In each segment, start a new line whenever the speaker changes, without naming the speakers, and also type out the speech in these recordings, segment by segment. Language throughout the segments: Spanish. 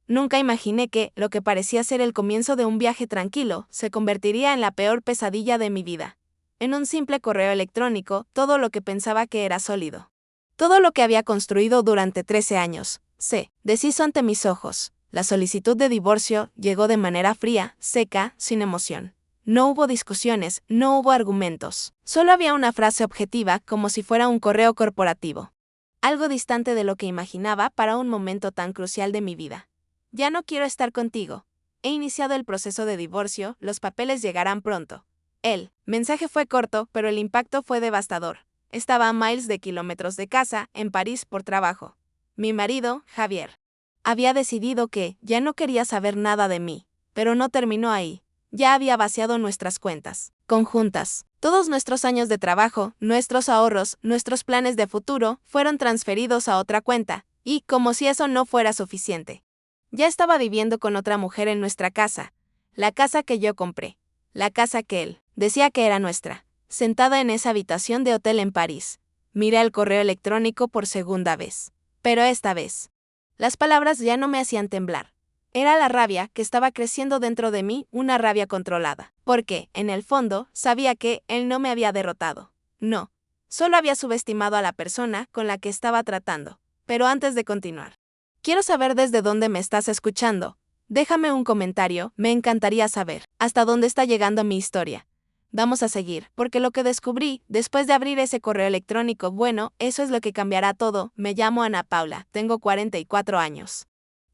Nunca imaginé que, lo que parecía ser el comienzo de un viaje tranquilo, se convertiría en la peor pesadilla de mi vida. En un simple correo electrónico, todo lo que pensaba que era sólido. Todo lo que había construido durante 13 años, se deshizo ante mis ojos. La solicitud de divorcio llegó de manera fría, seca, sin emoción. No hubo discusiones, no hubo argumentos. Solo había una frase objetiva, como si fuera un correo corporativo. Algo distante de lo que imaginaba para un momento tan crucial de mi vida. Ya no quiero estar contigo. He iniciado el proceso de divorcio, los papeles llegarán pronto. El mensaje fue corto, pero el impacto fue devastador. Estaba a miles de kilómetros de casa, en París por trabajo. Mi marido, Javier, había decidido que ya no quería saber nada de mí, pero no terminó ahí. Ya había vaciado nuestras cuentas conjuntas. Todos nuestros años de trabajo, nuestros ahorros, nuestros planes de futuro fueron transferidos a otra cuenta, y, como si eso no fuera suficiente, ya estaba viviendo con otra mujer en nuestra casa, la casa que yo compré, la casa que él decía que era nuestra, sentada en esa habitación de hotel en París. Miré el correo electrónico por segunda vez, pero esta vez, las palabras ya no me hacían temblar. Era la rabia que estaba creciendo dentro de mí, una rabia controlada, porque, en el fondo, sabía que él no me había derrotado. No, solo había subestimado a la persona con la que estaba tratando. Pero antes de continuar, quiero saber desde dónde me estás escuchando. Déjame un comentario, me encantaría saber hasta dónde está llegando mi historia. Vamos a seguir, porque lo que descubrí, después de abrir ese correo electrónico, bueno, eso es lo que cambiará todo. Me llamo Ana Paula, tengo 44 años.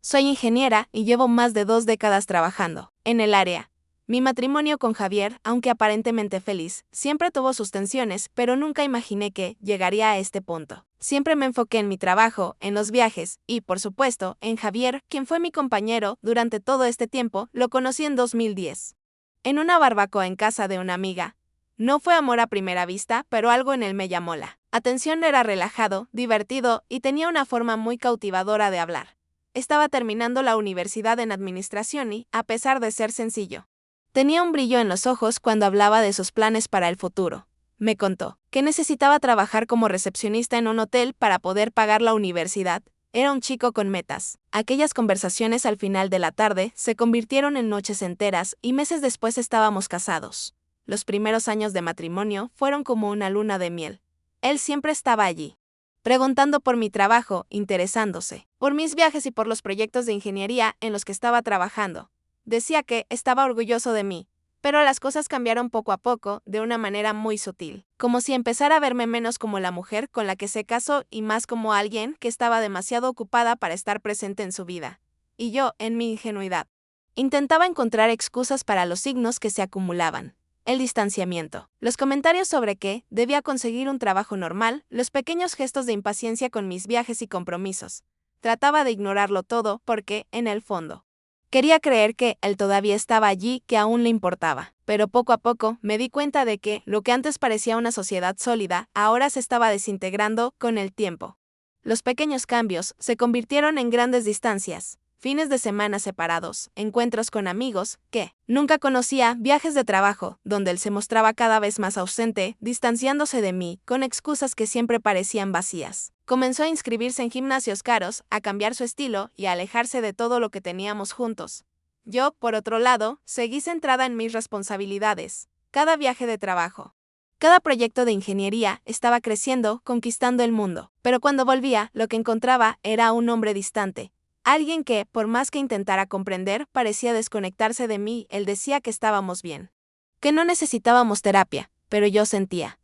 Soy ingeniera y llevo más de 2 décadas trabajando en el área. Mi matrimonio con Javier, aunque aparentemente feliz, siempre tuvo sus tensiones, pero nunca imaginé que llegaría a este punto. Siempre me enfoqué en mi trabajo, en los viajes y, por supuesto, en Javier, quien fue mi compañero durante todo este tiempo. Lo conocí en 2010. En una barbacoa en casa de una amiga. No fue amor a primera vista, pero algo en él me llamó la atención. Era relajado, divertido y tenía una forma muy cautivadora de hablar. Estaba terminando la universidad en administración y, a pesar de ser sencillo, tenía un brillo en los ojos cuando hablaba de sus planes para el futuro. Me contó que necesitaba trabajar como recepcionista en un hotel para poder pagar la universidad. Era un chico con metas. Aquellas conversaciones al final de la tarde se convirtieron en noches enteras y meses después estábamos casados. Los primeros años de matrimonio fueron como una luna de miel. Él siempre estaba allí, preguntando por mi trabajo, interesándose por mis viajes y por los proyectos de ingeniería en los que estaba trabajando. Decía que estaba orgulloso de mí, pero las cosas cambiaron poco a poco, de una manera muy sutil, como si empezara a verme menos como la mujer con la que se casó y más como alguien que estaba demasiado ocupada para estar presente en su vida. Y yo, en mi ingenuidad, intentaba encontrar excusas para los signos que se acumulaban. El distanciamiento, los comentarios sobre que debía conseguir un trabajo normal, los pequeños gestos de impaciencia con mis viajes y compromisos. Trataba de ignorarlo todo porque, en el fondo, quería creer que él todavía estaba allí, que aún le importaba. Pero poco a poco me di cuenta de que lo que antes parecía una sociedad sólida, ahora se estaba desintegrando con el tiempo. Los pequeños cambios se convirtieron en grandes distancias. Fines de semana separados, encuentros con amigos que nunca conocía, viajes de trabajo, donde él se mostraba cada vez más ausente, distanciándose de mí, con excusas que siempre parecían vacías. Comenzó a inscribirse en gimnasios caros, a cambiar su estilo y a alejarse de todo lo que teníamos juntos. Yo, por otro lado, seguí centrada en mis responsabilidades. Cada viaje de trabajo, cada proyecto de ingeniería estaba creciendo, conquistando el mundo. Pero cuando volvía, lo que encontraba era un hombre distante. Alguien que, por más que intentara comprender, parecía desconectarse de mí. Él decía que estábamos bien, que no necesitábamos terapia, pero yo sentía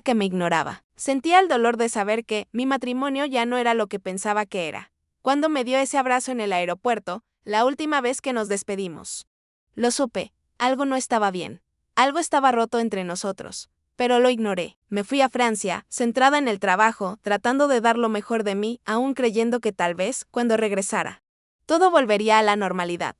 que me ignoraba. Sentía el dolor de saber que mi matrimonio ya no era lo que pensaba que era. Cuando me dio ese abrazo en el aeropuerto, la última vez que nos despedimos, lo supe, algo no estaba bien, algo estaba roto entre nosotros. Pero lo ignoré. Me fui a Francia, centrada en el trabajo, tratando de dar lo mejor de mí, aún creyendo que tal vez, cuando regresara, todo volvería a la normalidad.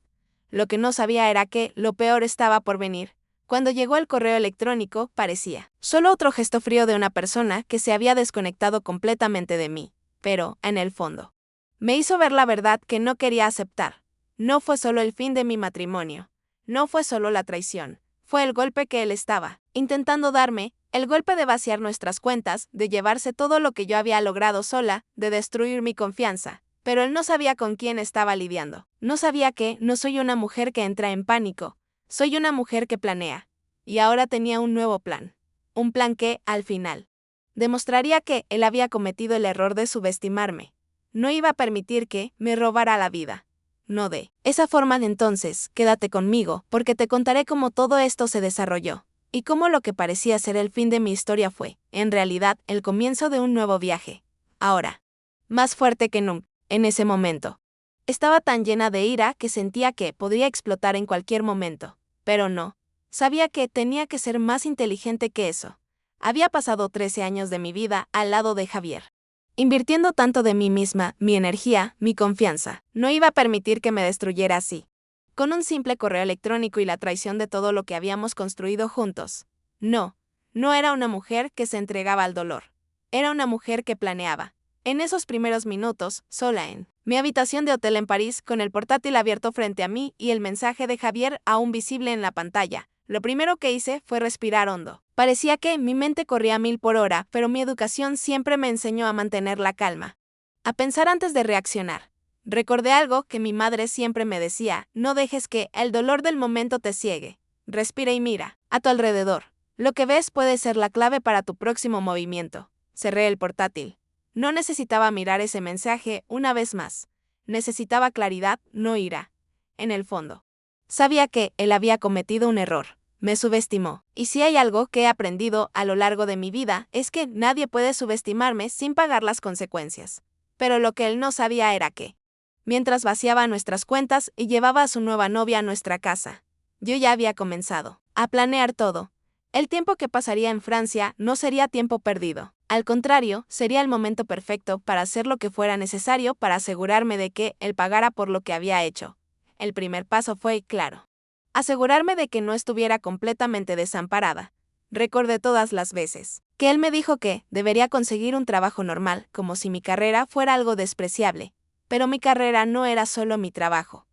Lo que no sabía era que lo peor estaba por venir. Cuando llegó el correo electrónico, parecía solo otro gesto frío de una persona que se había desconectado completamente de mí. Pero, en el fondo, me hizo ver la verdad que no quería aceptar. No fue solo el fin de mi matrimonio. No fue solo la traición. Fue el golpe que él estaba intentando darme, el golpe de vaciar nuestras cuentas, de llevarse todo lo que yo había logrado sola, de destruir mi confianza. Pero él no sabía con quién estaba lidiando. No sabía que no soy una mujer que entra en pánico, soy una mujer que planea. Y ahora tenía un nuevo plan. Un plan que, al final, demostraría que él había cometido el error de subestimarme. No iba a permitir que me robara la vida. No de esa forma. Entonces, quédate conmigo, porque te contaré cómo todo esto se desarrolló, y cómo lo que parecía ser el fin de mi historia fue, en realidad, el comienzo de un nuevo viaje. Ahora, más fuerte que nunca, en ese momento. Estaba tan llena de ira que sentía que podría explotar en cualquier momento. Pero no. Sabía que tenía que ser más inteligente que eso. Había pasado 13 años de mi vida al lado de Javier, invirtiendo tanto de mí misma, mi energía, mi confianza. No iba a permitir que me destruyera así. Con un simple correo electrónico y la traición de todo lo que habíamos construido juntos. No, no era una mujer que se entregaba al dolor. Era una mujer que planeaba. En esos primeros minutos, sola en mi habitación de hotel en París, con el portátil abierto frente a mí y el mensaje de Javier aún visible en la pantalla, lo primero que hice fue respirar hondo. Parecía que mi mente corría a 1000 por hora, pero mi educación siempre me enseñó a mantener la calma, a pensar antes de reaccionar. Recordé algo que mi madre siempre me decía: no dejes que el dolor del momento te ciegue. Respira y mira a tu alrededor. Lo que ves puede ser la clave para tu próximo movimiento. Cerré el portátil. No necesitaba mirar ese mensaje una vez más. Necesitaba claridad, no ira. En el fondo, sabía que él había cometido un error. Me subestimó. Y si hay algo que he aprendido a lo largo de mi vida, es que nadie puede subestimarme sin pagar las consecuencias. Pero lo que él no sabía era que, mientras vaciaba nuestras cuentas y llevaba a su nueva novia a nuestra casa, yo ya había comenzado a planear todo. El tiempo que pasaría en Francia no sería tiempo perdido. Al contrario, sería el momento perfecto para hacer lo que fuera necesario para asegurarme de que él pagara por lo que había hecho. El primer paso fue, claro, asegurarme de que no estuviera completamente desamparada. Recordé todas las veces que él me dijo que debería conseguir un trabajo normal, como si mi carrera fuera algo despreciable. Pero mi carrera no era solo mi trabajo.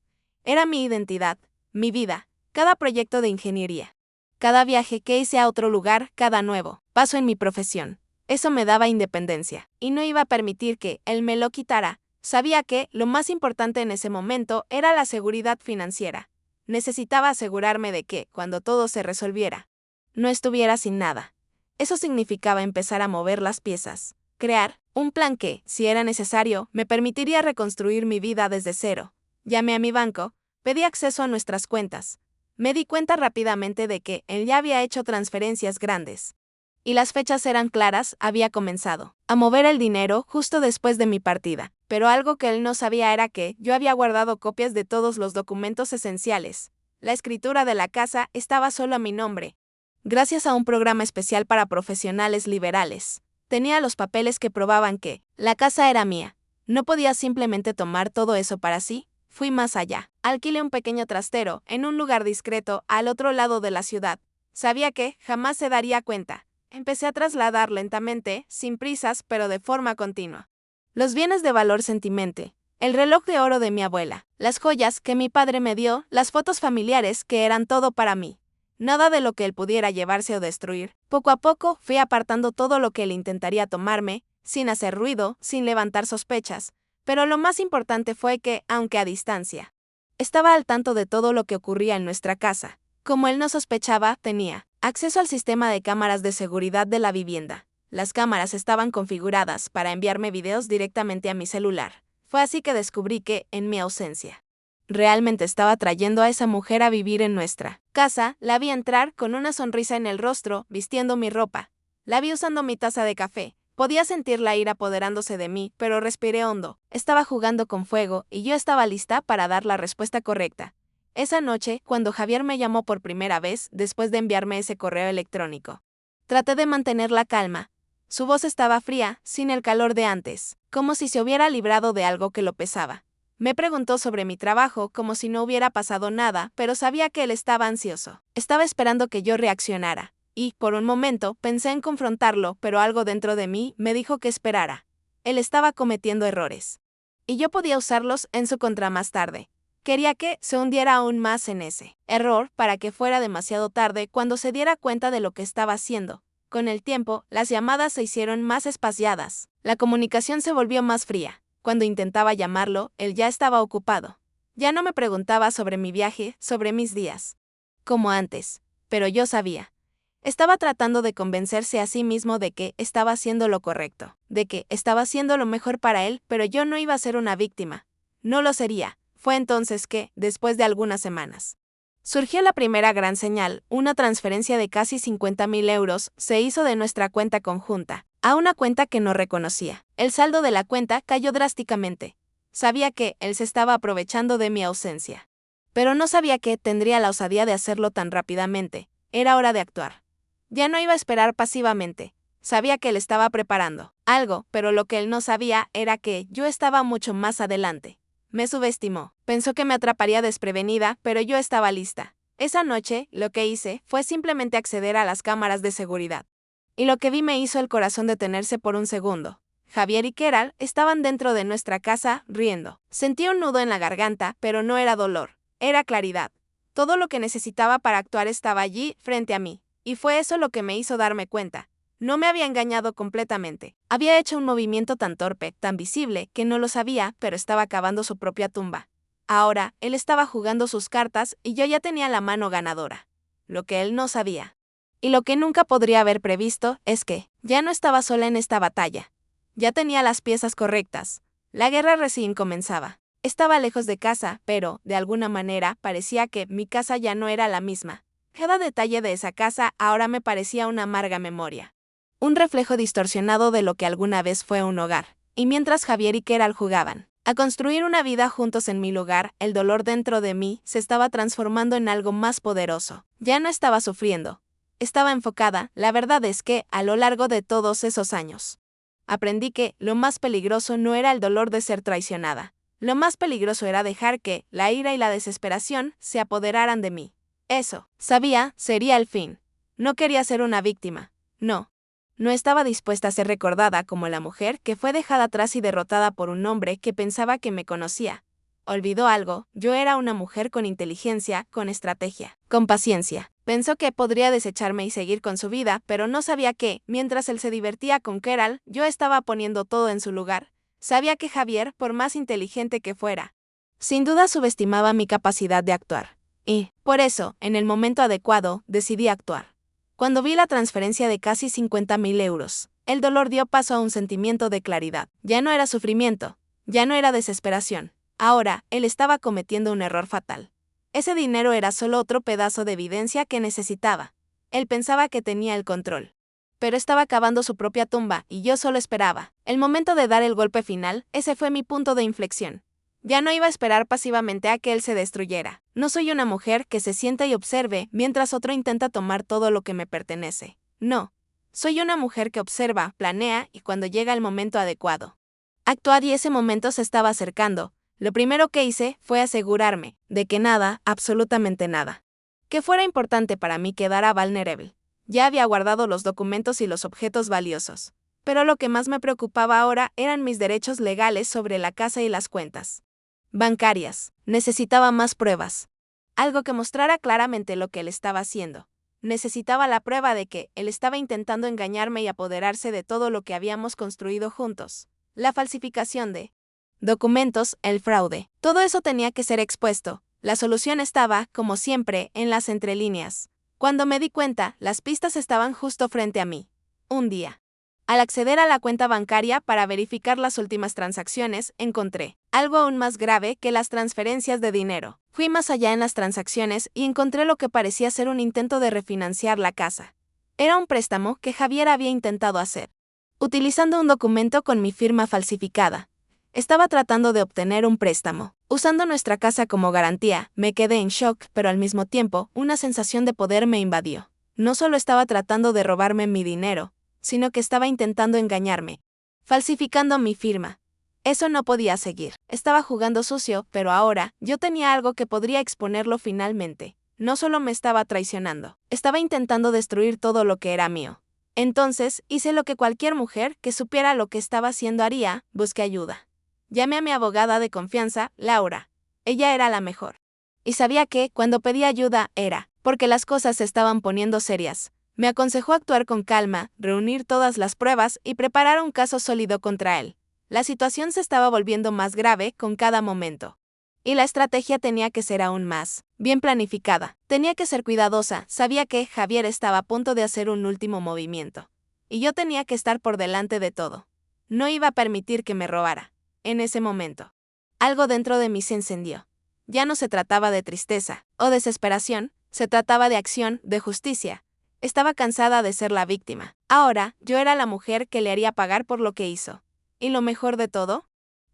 Era mi identidad, mi vida, cada proyecto de ingeniería, cada viaje que hice a otro lugar, cada nuevo paso en mi profesión. Eso me daba independencia, y no iba a permitir que él me lo quitara. Sabía que lo más importante en ese momento era la seguridad financiera. Necesitaba asegurarme de que, cuando todo se resolviera, no estuviera sin nada. Eso significaba empezar a mover las piezas, crear un plan que, si era necesario, me permitiría reconstruir mi vida desde cero. Llamé a mi banco, pedí acceso a nuestras cuentas. Me di cuenta rápidamente de que él ya había hecho transferencias grandes. Y las fechas eran claras, había comenzado a mover el dinero justo después de mi partida. Pero algo que él no sabía era que yo había guardado copias de todos los documentos esenciales. La escritura de la casa estaba solo a mi nombre, gracias a un programa especial para profesionales liberales. Tenía los papeles que probaban que la casa era mía. No podía simplemente tomar todo eso para sí. Fui más allá. Alquilé un pequeño trastero en un lugar discreto al otro lado de la ciudad. Sabía que jamás se daría cuenta. Empecé a trasladar lentamente, sin prisas, pero de forma continua, los bienes de valor sentimente, el reloj de oro de mi abuela, las joyas que mi padre me dio, las fotos familiares que eran todo para mí. Nada de lo que él pudiera llevarse o destruir. Poco a poco fui apartando todo lo que él intentaría tomarme, sin hacer ruido, sin levantar sospechas. Pero lo más importante fue que, aunque a distancia, estaba al tanto de todo lo que ocurría en nuestra casa. Como él no sospechaba, tenía acceso al sistema de cámaras de seguridad de la vivienda. Las cámaras estaban configuradas para enviarme videos directamente a mi celular. Fue así que descubrí que, en mi ausencia, realmente estaba trayendo a esa mujer a vivir en nuestra casa. La vi entrar con una sonrisa en el rostro, vistiendo mi ropa. La vi usando mi taza de café. Podía sentir la ira apoderándose de mí, pero respiré hondo. Estaba jugando con fuego y yo estaba lista para dar la respuesta correcta. Esa noche, cuando Javier me llamó por primera vez, después de enviarme ese correo electrónico, traté de mantener la calma. Su voz estaba fría, sin el calor de antes, como si se hubiera librado de algo que lo pesaba. Me preguntó sobre mi trabajo como si no hubiera pasado nada, pero sabía que él estaba ansioso. Estaba esperando que yo reaccionara. Y, por un momento, pensé en confrontarlo, pero algo dentro de mí me dijo que esperara. Él estaba cometiendo errores, y yo podía usarlos en su contra más tarde. Quería que se hundiera aún más en ese error para que fuera demasiado tarde cuando se diera cuenta de lo que estaba haciendo. Con el tiempo, las llamadas se hicieron más espaciadas. La comunicación se volvió más fría. Cuando intentaba llamarlo, él ya estaba ocupado. Ya no me preguntaba sobre mi viaje, sobre mis días. Como antes. Pero yo sabía. Estaba tratando de convencerse a sí mismo de que estaba haciendo lo correcto, de que estaba haciendo lo mejor para él, pero yo no iba a ser una víctima. No lo sería. Fue entonces que, después de algunas semanas, surgió la primera gran señal. Una transferencia de casi 50.000 euros se hizo de nuestra cuenta conjunta a una cuenta que no reconocía. El saldo de la cuenta cayó drásticamente. Sabía que él se estaba aprovechando de mi ausencia. Pero no sabía que tendría la osadía de hacerlo tan rápidamente. Era hora de actuar. Ya no iba a esperar pasivamente. Sabía que él estaba preparando algo, pero lo que él no sabía era que yo estaba mucho más adelante. Me subestimó. Pensó que me atraparía desprevenida, pero yo estaba lista. Esa noche, lo que hice fue simplemente acceder a las cámaras de seguridad. Y lo que vi me hizo el corazón detenerse por un segundo. Javier y Keral estaban dentro de nuestra casa, riendo. Sentí un nudo en la garganta, pero no era dolor, era claridad. Todo lo que necesitaba para actuar estaba allí, frente a mí. Y fue eso lo que me hizo darme cuenta. No me había engañado completamente. Había hecho un movimiento tan torpe, tan visible, que no lo sabía, pero estaba cavando su propia tumba. Ahora, él estaba jugando sus cartas y yo ya tenía la mano ganadora. Lo que él no sabía. Y lo que nunca podría haber previsto es que ya no estaba sola en esta batalla. Ya tenía las piezas correctas. La guerra recién comenzaba. Estaba lejos de casa, pero, de alguna manera, parecía que mi casa ya no era la misma. Cada detalle de esa casa ahora me parecía una amarga memoria. Un reflejo distorsionado de lo que alguna vez fue un hogar. Y mientras Javier y Keral jugaban a construir una vida juntos en mi lugar, el dolor dentro de mí se estaba transformando en algo más poderoso. Ya no estaba sufriendo. Estaba enfocada. La verdad es que, a lo largo de todos esos años, aprendí que lo más peligroso no era el dolor de ser traicionada. Lo más peligroso era dejar que la ira y la desesperación se apoderaran de mí. Eso, sabía, sería el fin. No quería ser una víctima. No. No estaba dispuesta a ser recordada como la mujer que fue dejada atrás y derrotada por un hombre que pensaba que me conocía. Olvidó algo. Yo era una mujer con inteligencia, con estrategia, con paciencia. Pensó que podría desecharme y seguir con su vida, pero no sabía que, mientras él se divertía con Keral, yo estaba poniendo todo en su lugar. Sabía que Javier, por más inteligente que fuera, sin duda subestimaba mi capacidad de actuar. Y, por eso, en el momento adecuado, decidí actuar. Cuando vi la transferencia de casi 50.000 euros, el dolor dio paso a un sentimiento de claridad. Ya no era sufrimiento, ya no era desesperación. Ahora, él estaba cometiendo un error fatal. Ese dinero era solo otro pedazo de evidencia que necesitaba. Él pensaba que tenía el control. Pero estaba cavando su propia tumba y yo solo esperaba. El momento de dar el golpe final, ese fue mi punto de inflexión. Ya no iba a esperar pasivamente a que él se destruyera. No soy una mujer que se sienta y observe mientras otro intenta tomar todo lo que me pertenece. No. Soy una mujer que observa, planea y cuando llega el momento adecuado, actuar, y ese momento se estaba acercando. Lo primero que hice fue asegurarme de que nada, absolutamente nada, que fuera importante para mí quedara vulnerable. Ya había guardado los documentos y los objetos valiosos. Pero lo que más me preocupaba ahora eran mis derechos legales sobre la casa y las cuentas bancarias. Necesitaba más pruebas. Algo que mostrara claramente lo que él estaba haciendo. Necesitaba la prueba de que él estaba intentando engañarme y apoderarse de todo lo que habíamos construido juntos. La falsificación de documentos, el fraude. Todo eso tenía que ser expuesto. La solución estaba, como siempre, en las entrelíneas. Cuando me di cuenta, las pistas estaban justo frente a mí. Un día, al acceder a la cuenta bancaria para verificar las últimas transacciones, encontré algo aún más grave que las transferencias de dinero. Fui más allá en las transacciones y encontré lo que parecía ser un intento de refinanciar la casa. Era un préstamo que Javier había intentado hacer, utilizando un documento con mi firma falsificada. Estaba tratando de obtener un préstamo, usando nuestra casa como garantía. Me quedé en shock, pero al mismo tiempo, una sensación de poder me invadió. No solo estaba tratando de robarme mi dinero, sino que estaba intentando engañarme, falsificando mi firma. Eso no podía seguir. Estaba jugando sucio, pero ahora yo tenía algo que podría exponerlo finalmente. No solo me estaba traicionando, estaba intentando destruir todo lo que era mío. Entonces, hice lo que cualquier mujer que supiera lo que estaba haciendo haría: busqué ayuda. Llamé a mi abogada de confianza, Laura. Ella era la mejor. Y sabía que, cuando pedí ayuda, era porque las cosas se estaban poniendo serias. Me aconsejó actuar con calma, reunir todas las pruebas y preparar un caso sólido contra él. La situación se estaba volviendo más grave con cada momento. Y la estrategia tenía que ser aún más bien planificada. Tenía que ser cuidadosa. Sabía que Javier estaba a punto de hacer un último movimiento. Y yo tenía que estar por delante de todo. No iba a permitir que me robara. En ese momento, algo dentro de mí se encendió. Ya no se trataba de tristeza o desesperación, se trataba de acción, de justicia. Estaba cansada de ser la víctima. Ahora, yo era la mujer que le haría pagar por lo que hizo. Y lo mejor de todo,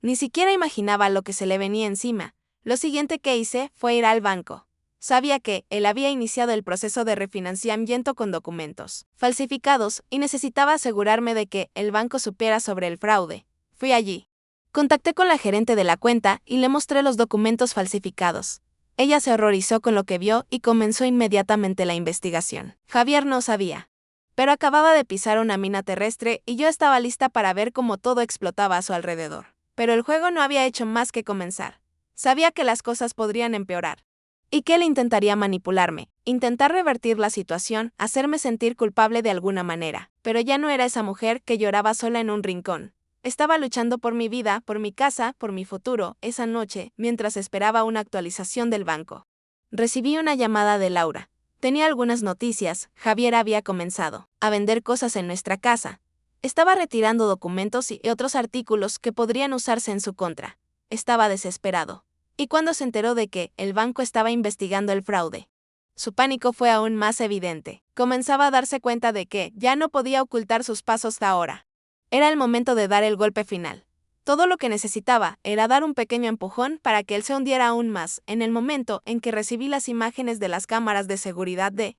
ni siquiera imaginaba lo que se le venía encima. Lo siguiente que hice fue ir al banco. Sabía que él había iniciado el proceso de refinanciamiento con documentos falsificados y necesitaba asegurarme de que el banco supiera sobre el fraude. Fui allí. Contacté con la gerente de la cuenta y le mostré los documentos falsificados. Ella se horrorizó con lo que vio y comenzó inmediatamente la investigación. Javier no sabía, pero acababa de pisar una mina terrestre y yo estaba lista para ver cómo todo explotaba a su alrededor. Pero el juego no había hecho más que comenzar. Sabía que las cosas podrían empeorar. Y que él intentaría manipularme, intentar revertir la situación, hacerme sentir culpable de alguna manera. Pero ya no era esa mujer que lloraba sola en un rincón. Estaba luchando por mi vida, por mi casa, por mi futuro, esa noche, mientras esperaba una actualización del banco. Recibí una llamada de Laura. Tenía algunas noticias. Javier había comenzado a vender cosas en nuestra casa. Estaba retirando documentos y otros artículos que podrían usarse en su contra. Estaba desesperado. Y cuando se enteró de que el banco estaba investigando el fraude, su pánico fue aún más evidente. Comenzaba a darse cuenta de que ya no podía ocultar sus pasos ahora. Era el momento de dar el golpe final. Todo lo que necesitaba era dar un pequeño empujón para que él se hundiera aún más. En el momento en que recibí las imágenes de las cámaras de seguridad de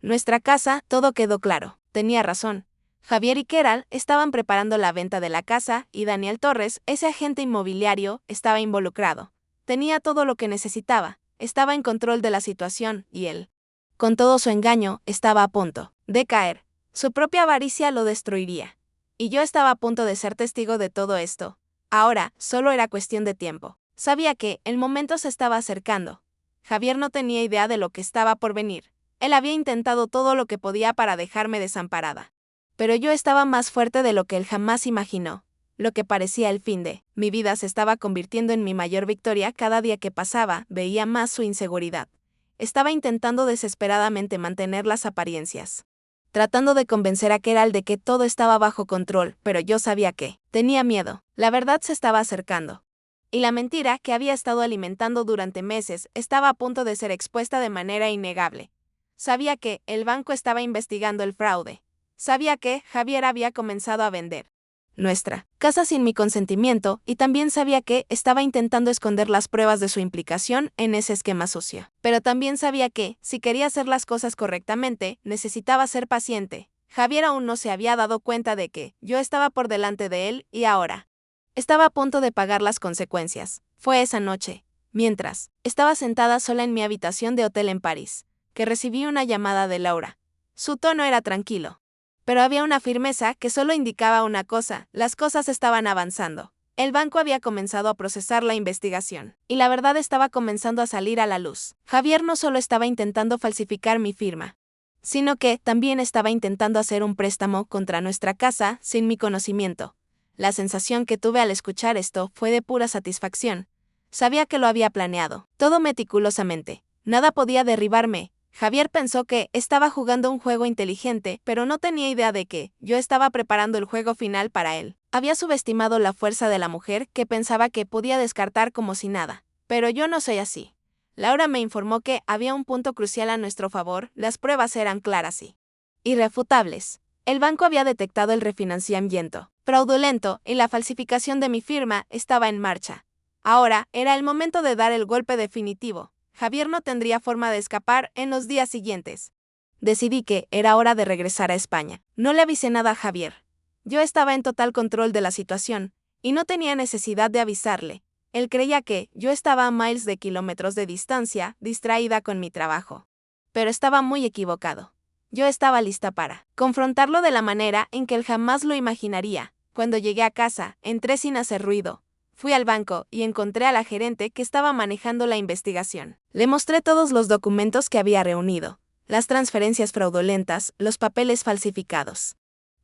nuestra casa, todo quedó claro. Tenía razón. Javier y Keral estaban preparando la venta de la casa y Daniel Torres, ese agente inmobiliario, estaba involucrado. Tenía todo lo que necesitaba, estaba en control de la situación y él, con todo su engaño, estaba a punto de caer. Su propia avaricia lo destruiría. Y yo estaba a punto de ser testigo de todo esto. Ahora, solo era cuestión de tiempo. Sabía que el momento se estaba acercando. Javier no tenía idea de lo que estaba por venir. Él había intentado todo lo que podía para dejarme desamparada. Pero yo estaba más fuerte de lo que él jamás imaginó. Lo que parecía el fin de mi vida se estaba convirtiendo en mi mayor victoria. Cada día que pasaba, veía más su inseguridad. Estaba intentando desesperadamente mantener las apariencias, tratando de convencer a Keral de que todo estaba bajo control, pero yo sabía que tenía miedo. La verdad se estaba acercando. Y la mentira que había estado alimentando durante meses estaba a punto de ser expuesta de manera innegable. Sabía que el banco estaba investigando el fraude. Sabía que Javier había comenzado a vender nuestra casa sin mi consentimiento, y también sabía que estaba intentando esconder las pruebas de su implicación en ese esquema sucio. Pero también sabía que, si quería hacer las cosas correctamente, necesitaba ser paciente. Javier aún no se había dado cuenta de que yo estaba por delante de él y ahora estaba a punto de pagar las consecuencias. Fue esa noche, mientras estaba sentada sola en mi habitación de hotel en París, que recibí una llamada de Laura. Su tono era tranquilo, pero había una firmeza que solo indicaba una cosa: las cosas estaban avanzando. El banco había comenzado a procesar la investigación, y la verdad estaba comenzando a salir a la luz. Javier no solo estaba intentando falsificar mi firma, sino que también estaba intentando hacer un préstamo contra nuestra casa sin mi conocimiento. La sensación que tuve al escuchar esto fue de pura satisfacción. Sabía que lo había planeado, todo meticulosamente. Nada podía derribarme. Javier pensó que estaba jugando un juego inteligente, pero no tenía idea de que yo estaba preparando el juego final para él. Había subestimado la fuerza de la mujer que pensaba que podía descartar como si nada. Pero yo no soy así. Laura me informó que había un punto crucial a nuestro favor. Las pruebas eran claras y irrefutables. El banco había detectado el refinanciamiento fraudulento y la falsificación de mi firma estaba en marcha. Ahora era el momento de dar el golpe definitivo. Javier no tendría forma de escapar en los días siguientes. Decidí que era hora de regresar a España. No le avisé nada a Javier. Yo estaba en total control de la situación, y no tenía necesidad de avisarle. Él creía que yo estaba a miles de kilómetros de distancia, distraída con mi trabajo. Pero estaba muy equivocado. Yo estaba lista para confrontarlo de la manera en que él jamás lo imaginaría. Cuando llegué a casa, entré sin hacer ruido. Fui al banco y encontré a la gerente que estaba manejando la investigación. Le mostré todos los documentos que había reunido, las transferencias fraudulentas, los papeles falsificados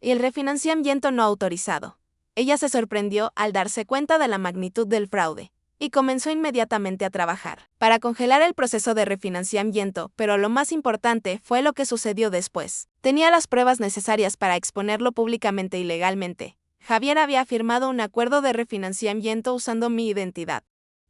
y el refinanciamiento no autorizado. Ella se sorprendió al darse cuenta de la magnitud del fraude y comenzó inmediatamente a trabajar para congelar el proceso de refinanciamiento, pero lo más importante fue lo que sucedió después. Tenía las pruebas necesarias para exponerlo públicamente y legalmente. Javier había firmado un acuerdo de refinanciamiento usando mi identidad,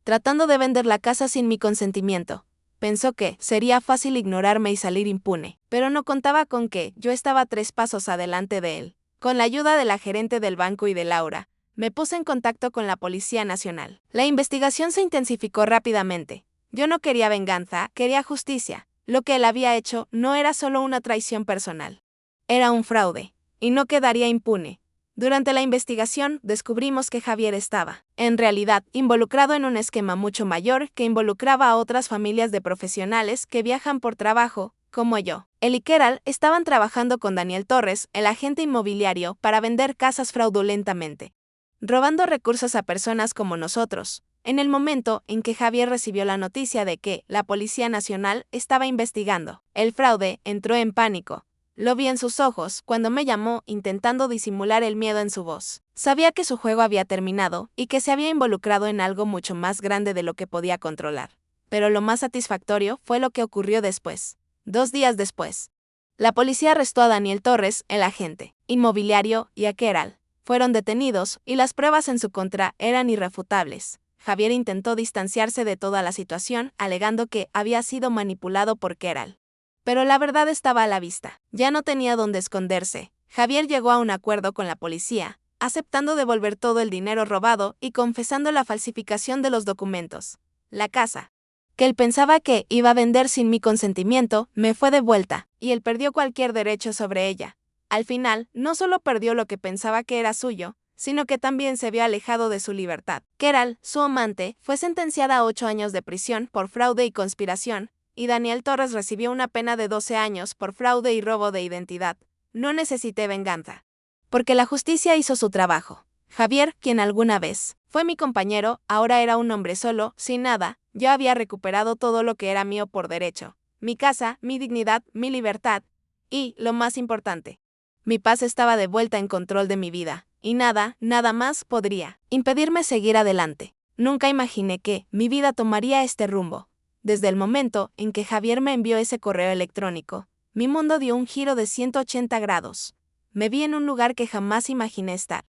tratando de vender la casa sin mi consentimiento. Pensó que sería fácil ignorarme y salir impune, pero no contaba con que yo estaba 3 pasos adelante de él. Con la ayuda de la gerente del banco y de Laura, me puse en contacto con la Policía Nacional. La investigación se intensificó rápidamente. Yo no quería venganza, quería justicia. Lo que él había hecho no era solo una traición personal. Era un fraude, y no quedaría impune. Durante la investigación, descubrimos que Javier estaba, en realidad, involucrado en un esquema mucho mayor que involucraba a otras familias de profesionales que viajan por trabajo, como yo. Él y Keral estaban trabajando con Daniel Torres, el agente inmobiliario, para vender casas fraudulentamente, robando recursos a personas como nosotros. En el momento en que Javier recibió la noticia de que la Policía Nacional estaba investigando el fraude, entró en pánico. Lo vi en sus ojos cuando me llamó, intentando disimular el miedo en su voz. Sabía que su juego había terminado y que se había involucrado en algo mucho más grande de lo que podía controlar. Pero lo más satisfactorio fue lo que ocurrió después. 2 días después, la policía arrestó a Daniel Torres, el agente inmobiliario, y a Keral. Fueron detenidos y las pruebas en su contra eran irrefutables. Javier intentó distanciarse de toda la situación, alegando que había sido manipulado por Keral. Pero la verdad estaba a la vista. Ya no tenía dónde esconderse. Javier llegó a un acuerdo con la policía, aceptando devolver todo el dinero robado y confesando la falsificación de los documentos. La casa, que él pensaba que iba a vender sin mi consentimiento, me fue devuelta, y él perdió cualquier derecho sobre ella. Al final, no solo perdió lo que pensaba que era suyo, sino que también se vio alejado de su libertad. Keral, su amante, fue sentenciada a 8 años de prisión por fraude y conspiración, y Daniel Torres recibió una pena de 12 años por fraude y robo de identidad. No necesité venganza, porque la justicia hizo su trabajo. Javier, quien alguna vez fue mi compañero, ahora era un hombre solo, sin nada. Yo había recuperado todo lo que era mío por derecho: mi casa, mi dignidad, mi libertad y, lo más importante, mi paz. Estaba de vuelta en control de mi vida, y nada más podría impedirme seguir adelante. Nunca imaginé que mi vida tomaría este rumbo. Desde el momento en que Javier me envió ese correo electrónico, mi mundo dio un giro de 180 grados. Me vi en un lugar que jamás imaginé estar,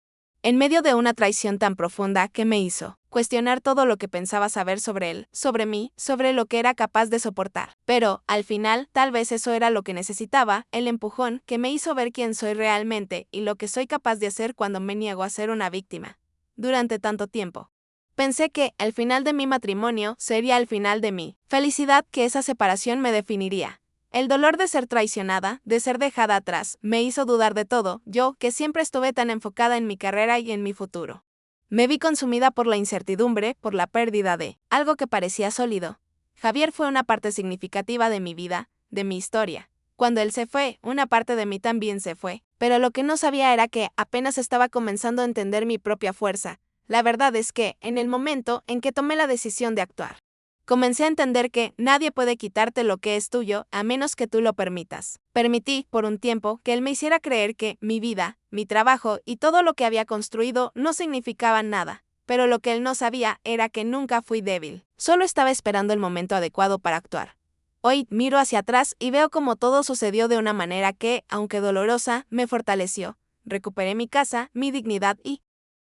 en medio de una traición tan profunda que me hizo cuestionar todo lo que pensaba saber sobre él, sobre mí, sobre lo que era capaz de soportar. Pero, al final, tal vez eso era lo que necesitaba, el empujón que me hizo ver quién soy realmente y lo que soy capaz de hacer cuando me niego a ser una víctima. Durante tanto tiempo, pensé que el final de mi matrimonio sería el final de mi felicidad, que esa separación me definiría. El dolor de ser traicionada, de ser dejada atrás, me hizo dudar de todo, yo, que siempre estuve tan enfocada en mi carrera y en mi futuro. Me vi consumida por la incertidumbre, por la pérdida de algo que parecía sólido. Javier fue una parte significativa de mi vida, de mi historia. Cuando él se fue, una parte de mí también se fue, pero lo que no sabía era que apenas estaba comenzando a entender mi propia fuerza. La verdad es que, en el momento en que tomé la decisión de actuar, comencé a entender que nadie puede quitarte lo que es tuyo a menos que tú lo permitas. Permití, por un tiempo, que él me hiciera creer que mi vida, mi trabajo y todo lo que había construido no significaban nada. Pero lo que él no sabía era que nunca fui débil. Solo estaba esperando el momento adecuado para actuar. Hoy miro hacia atrás y veo cómo todo sucedió de una manera que, aunque dolorosa, me fortaleció. Recuperé mi casa, mi dignidad y,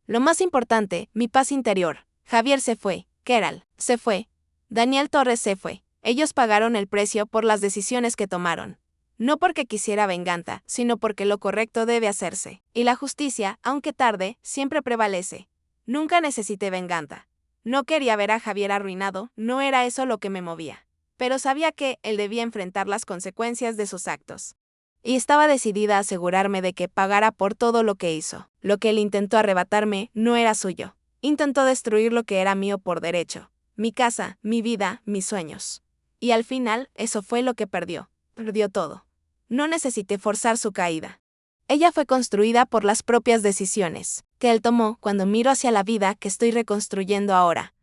lo más importante, mi paz interior. Javier se fue. Keral se fue. Daniel Torres se fue. Ellos pagaron el precio por las decisiones que tomaron. No porque quisiera venganza, sino porque lo correcto debe hacerse. Y la justicia, aunque tarde, siempre prevalece. Nunca necesité venganza. No quería ver a Javier arruinado, no era eso lo que me movía. Pero sabía que él debía enfrentar las consecuencias de sus actos. Y estaba decidida a asegurarme de que pagara por todo lo que hizo. Lo que él intentó arrebatarme no era suyo. Intentó destruir lo que era mío por derecho. Mi casa, mi vida, mis sueños. Y al final, eso fue lo que perdió. Perdió todo. No necesité forzar su caída. Ella fue construida por las propias decisiones que él tomó. Cuando miro hacia la vida que estoy reconstruyendo ahora,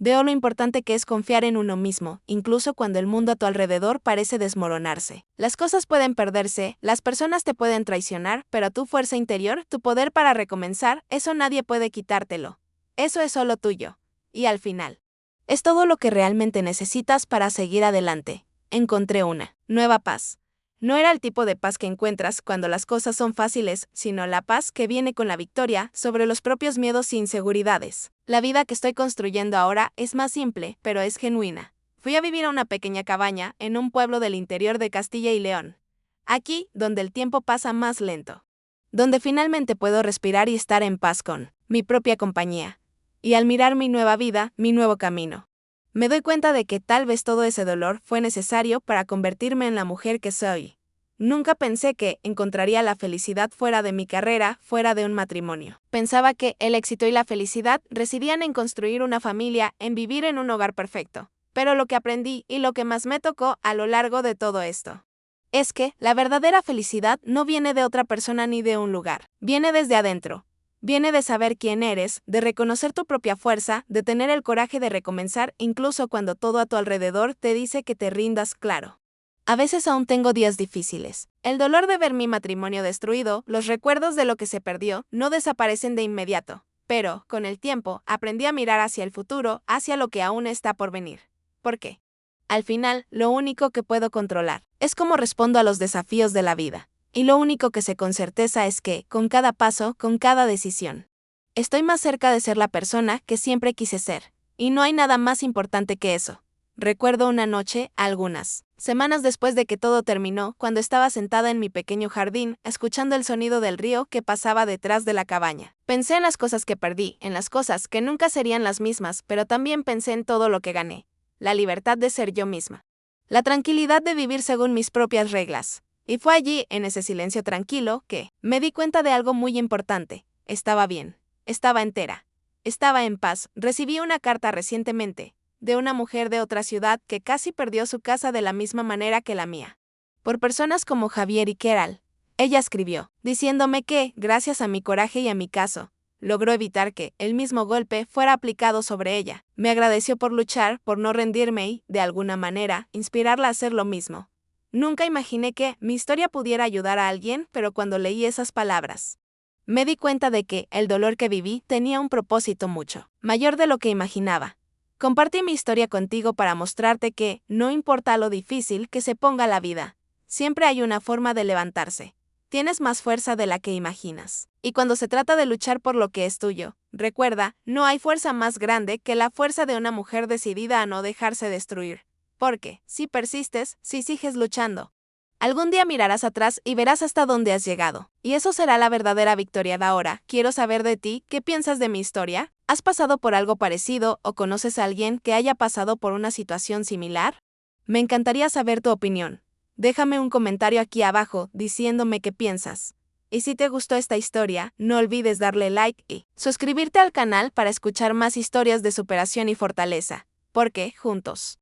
Veo lo importante que es confiar en uno mismo, incluso cuando el mundo a tu alrededor parece desmoronarse. Las cosas pueden perderse, las personas te pueden traicionar, pero tu fuerza interior, tu poder para recomenzar, eso nadie puede quitártelo. Eso es solo tuyo. Y al final, es todo lo que realmente necesitas para seguir adelante. Encontré una nueva paz. No era el tipo de paz que encuentras cuando las cosas son fáciles, sino la paz que viene con la victoria sobre los propios miedos e inseguridades. La vida que estoy construyendo ahora es más simple, pero es genuina. Fui a vivir a una pequeña cabaña en un pueblo del interior de Castilla y León. Aquí, donde el tiempo pasa más lento. Donde finalmente puedo respirar y estar en paz con mi propia compañía. Y al mirar mi nueva vida, mi nuevo camino, me doy cuenta de que tal vez todo ese dolor fue necesario para convertirme en la mujer que soy. Nunca pensé que encontraría la felicidad fuera de mi carrera, fuera de un matrimonio. Pensaba que el éxito y la felicidad residían en construir una familia, en vivir en un hogar perfecto. Pero lo que aprendí y lo que más me tocó a lo largo de todo esto es que la verdadera felicidad no viene de otra persona ni de un lugar, viene desde adentro. Viene de saber quién eres, de reconocer tu propia fuerza, de tener el coraje de recomenzar incluso cuando todo a tu alrededor te dice que te rindas, claro. A veces aún tengo días difíciles. El dolor de ver mi matrimonio destruido, los recuerdos de lo que se perdió, no desaparecen de inmediato. Pero, con el tiempo, aprendí a mirar hacia el futuro, hacia lo que aún está por venir. ¿Por qué? Al final, lo único que puedo controlar es cómo respondo a los desafíos de la vida. Y lo único que sé con certeza es que, con cada paso, con cada decisión, estoy más cerca de ser la persona que siempre quise ser. Y no hay nada más importante que eso. Recuerdo una noche, algunas semanas después de que todo terminó, cuando estaba sentada en mi pequeño jardín, escuchando el sonido del río que pasaba detrás de la cabaña. Pensé en las cosas que perdí, en las cosas que nunca serían las mismas, pero también pensé en todo lo que gané. La libertad de ser yo misma. La tranquilidad de vivir según mis propias reglas. Y fue allí, en ese silencio tranquilo, que me di cuenta de algo muy importante. Estaba bien. Estaba entera. Estaba en paz. Recibí una carta recientemente, de una mujer de otra ciudad que casi perdió su casa de la misma manera que la mía. Por personas como Javier y Keral. Ella escribió, diciéndome que, gracias a mi coraje y a mi caso, logró evitar que el mismo golpe fuera aplicado sobre ella. Me agradeció por luchar, por no rendirme y, de alguna manera, inspirarla a hacer lo mismo. Nunca imaginé que mi historia pudiera ayudar a alguien, pero cuando leí esas palabras, me di cuenta de que el dolor que viví tenía un propósito mucho mayor de lo que imaginaba. Compartí mi historia contigo para mostrarte que, no importa lo difícil que se ponga la vida, siempre hay una forma de levantarse. Tienes más fuerza de la que imaginas. Y cuando se trata de luchar por lo que es tuyo, recuerda, no hay fuerza más grande que la fuerza de una mujer decidida a no dejarse destruir. Porque, si persistes, si sigues luchando, algún día mirarás atrás y verás hasta dónde has llegado. Y eso será la verdadera victoria de ahora. Quiero saber de ti, ¿qué piensas de mi historia? ¿Has pasado por algo parecido o conoces a alguien que haya pasado por una situación similar? Me encantaría saber tu opinión. Déjame un comentario aquí abajo diciéndome qué piensas. Y si te gustó esta historia, no olvides darle like y suscribirte al canal para escuchar más historias de superación y fortaleza. Porque, juntos,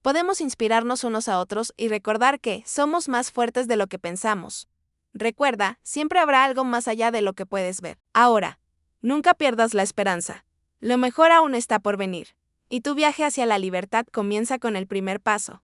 podemos inspirarnos unos a otros y recordar que somos más fuertes de lo que pensamos. Recuerda, siempre habrá algo más allá de lo que puedes ver. Ahora, nunca pierdas la esperanza. Lo mejor aún está por venir. Y tu viaje hacia la libertad comienza con el primer paso.